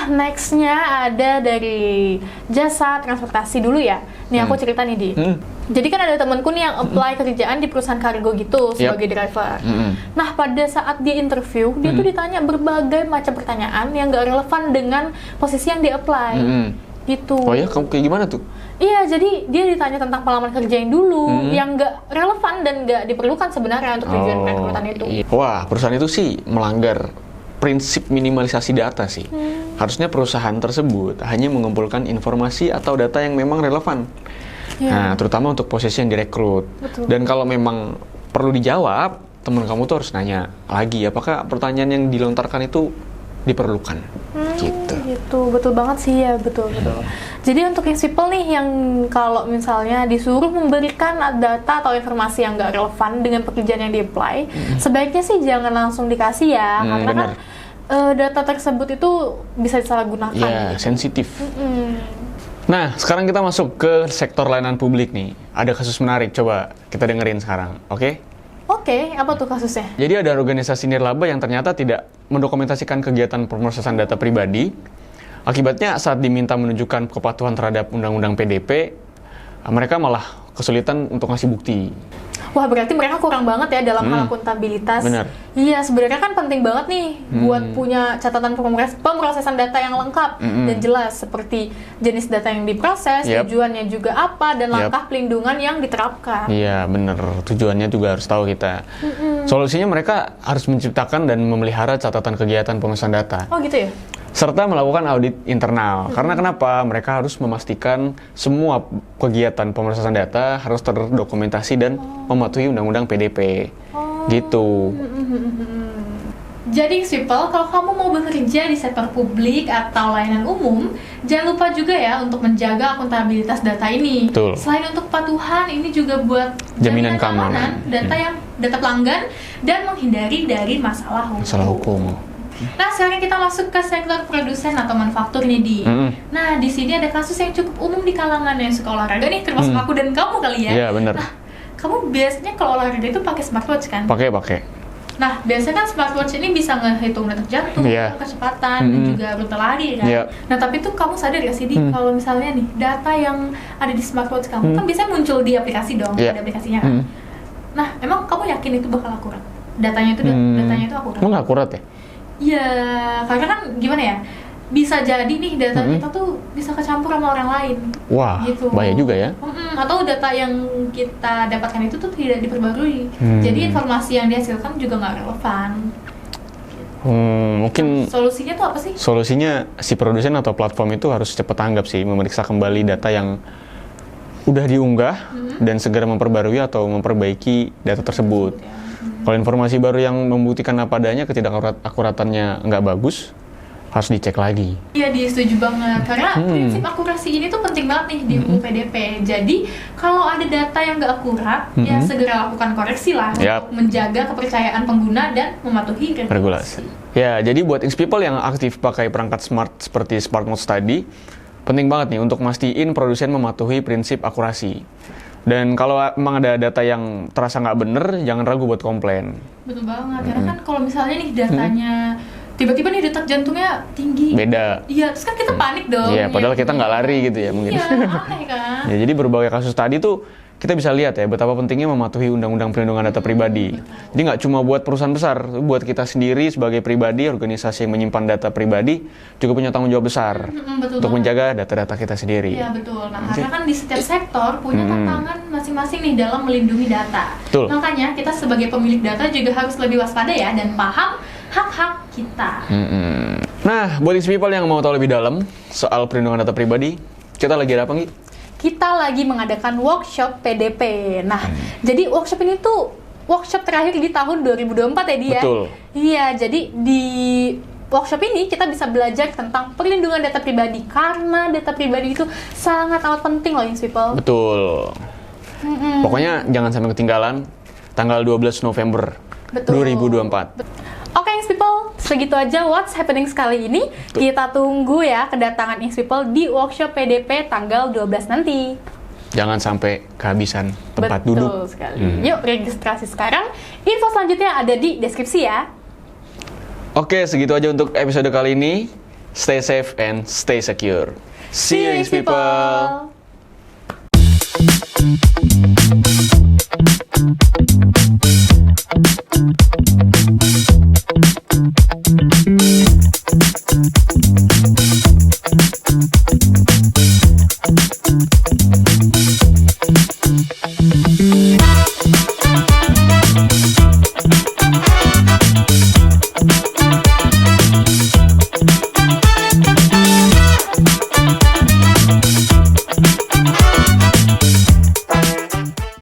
Nextnya ada dari jasa transportasi dulu ya. Nih aku cerita nih Di. Jadi kan ada temanku nih yang apply kerjaan di perusahaan kargo gitu sebagai driver. Nah pada saat dia interview, dia tuh ditanya berbagai macam pertanyaan yang gak relevan dengan posisi yang dia apply. Gitu. Oh ya, kamu kayak gimana tuh? Iya, jadi dia ditanya tentang pengalaman kerja yang dulu, yang nggak relevan dan nggak diperlukan sebenarnya untuk tujuan perekrutan itu. Wah, perusahaan itu sih melanggar prinsip minimalisasi data sih. Harusnya perusahaan tersebut hanya mengumpulkan informasi atau data yang memang relevan. Nah, terutama untuk posisi yang direkrut. Dan kalau memang perlu dijawab, teman kamu tuh harus nanya lagi, apakah pertanyaan yang dilontarkan itu diperlukan. Gitu, betul banget sih ya, betul. Jadi untuk yang simple nih, yang kalau misalnya disuruh memberikan data atau informasi yang nggak relevan dengan pekerjaan yang di-apply, sebaiknya sih jangan langsung dikasih ya, karena kan data tersebut itu bisa disalahgunakan. Ya, gitu. sensitif. Nah, sekarang kita masuk ke sektor layanan publik nih. Ada kasus menarik, coba kita dengerin sekarang, oke? Oke, apa tuh kasusnya? Jadi ada organisasi nirlaba yang ternyata tidak mendokumentasikan kegiatan pemrosesan data pribadi. Akibatnya saat diminta menunjukkan kepatuhan terhadap Undang-Undang PDP, mereka malah kesulitan untuk ngasih bukti. Wah, berarti mereka kurang banget ya dalam hal akuntabilitas. Bener. Iya, sebenarnya kan penting banget nih buat punya catatan pemrosesan data yang lengkap dan jelas, seperti jenis data yang diproses, tujuannya juga apa, dan langkah pelindungan yang diterapkan. Iya, bener. Tujuannya juga harus tahu kita. Solusinya mereka harus menciptakan dan memelihara catatan kegiatan pemrosesan data. Oh gitu ya? Serta melakukan audit internal. Karena kenapa? Mereka harus memastikan semua kegiatan pemrosesan data harus terdokumentasi dan mematuhi Undang-Undang PDP. Gitu. Jadi simple, kalau kamu mau bekerja di sektor publik atau layanan umum, jangan lupa juga ya untuk menjaga akuntabilitas data ini. Betul. Selain untuk kepatuhan, ini juga buat jaminan keamanan data pelanggan dan menghindari dari masalah hukum. Nah, sekarang kita masuk ke sektor produsen atau manufaktur nih, Di. Nah, di sini ada kasus yang cukup umum di kalangan yang suka olahraga nih, termasuk aku dan kamu kali ya. Iya, benar. Nah, kamu biasanya kalau olahraga itu pakai smartwatch kan? Pakai. Nah, biasanya kan smartwatch ini bisa ngehitung detak jantung, kecepatan, dan juga rute lari kan. Nah, tapi tuh kamu sadar gak sih, Di, kalau misalnya nih, data yang ada di smartwatch kamu kan biasanya muncul di aplikasi dong, ada aplikasinya kan. Nah, emang kamu yakin itu bakal akurat? Datanya itu akurat? Emang akurat ya? Iya, karena kan gimana ya, bisa jadi nih data kita tuh bisa kecampur sama orang lain. Wah, gitu. Bahaya juga ya. Atau data yang kita dapatkan itu tuh tidak diperbarui. Jadi informasi yang dihasilkan juga nggak relevan. Mungkin solusinya tuh apa sih? Solusinya si produsen atau platform itu harus cepat tanggap sih, memeriksa kembali data yang udah diunggah dan segera memperbarui atau memperbaiki data tersebut. Kalau informasi baru yang membuktikan apa adanya ketidakakuratannya nggak bagus, harus dicek lagi. Iya, setuju banget. Karena prinsip akurasi ini tuh penting banget nih di UU PDP. Jadi, kalau ada data yang nggak akurat, ya segera lakukan koreksi lah untuk menjaga kepercayaan pengguna dan mematuhi regulasi. Ya, jadi buat Inks People yang aktif pakai perangkat smart seperti SmartWatch tadi, penting banget nih untuk mastiin produsen mematuhi prinsip akurasi. Dan kalau emang ada data yang terasa nggak bener, jangan ragu buat komplain. Betul banget, karena kan kalau misalnya nih datanya tiba-tiba nih detak jantungnya tinggi. Beda. Iya, terus kan kita panik dong. Iya, padahal kita nggak lari gitu ya mungkin. Iya, aneh kan. Ya, jadi berbagai kasus tadi tuh kita bisa lihat ya betapa pentingnya mematuhi Undang-Undang Perlindungan Data Pribadi. Jadi nggak cuma buat perusahaan besar, buat kita sendiri sebagai pribadi, organisasi yang menyimpan data pribadi juga punya tanggung jawab besar untuk menjaga data-data kita sendiri. Iya betul. Nah, karena kan di setiap sektor punya tantangan masing-masing nih dalam melindungi data. Betul. Makanya kita sebagai pemilik data juga harus lebih waspada ya dan paham hak-hak kita. Nah, buat Inks People yang mau tahu lebih dalam soal perlindungan data pribadi, kita lagi ada apa nih? Kita lagi mengadakan workshop PDP. Nah, jadi workshop ini tuh workshop terakhir di tahun 2024 ya dia. Betul. Iya, jadi di workshop ini kita bisa belajar tentang perlindungan data pribadi, karena data pribadi itu sangat amat penting loh, Ings People. Betul. Pokoknya jangan sampai ketinggalan tanggal 12 November 2024. Oke, Ings People, segitu aja What's Happening sekali ini. Kita tunggu ya kedatangan Ings People di workshop PDP tanggal 12 nanti. Jangan sampai kehabisan tempat duduk. Betul sekali. Yuk, registrasi sekarang. Info selanjutnya ada di deskripsi ya. Oke, segitu aja untuk episode kali ini. Stay safe and stay secure. See you, Ings People!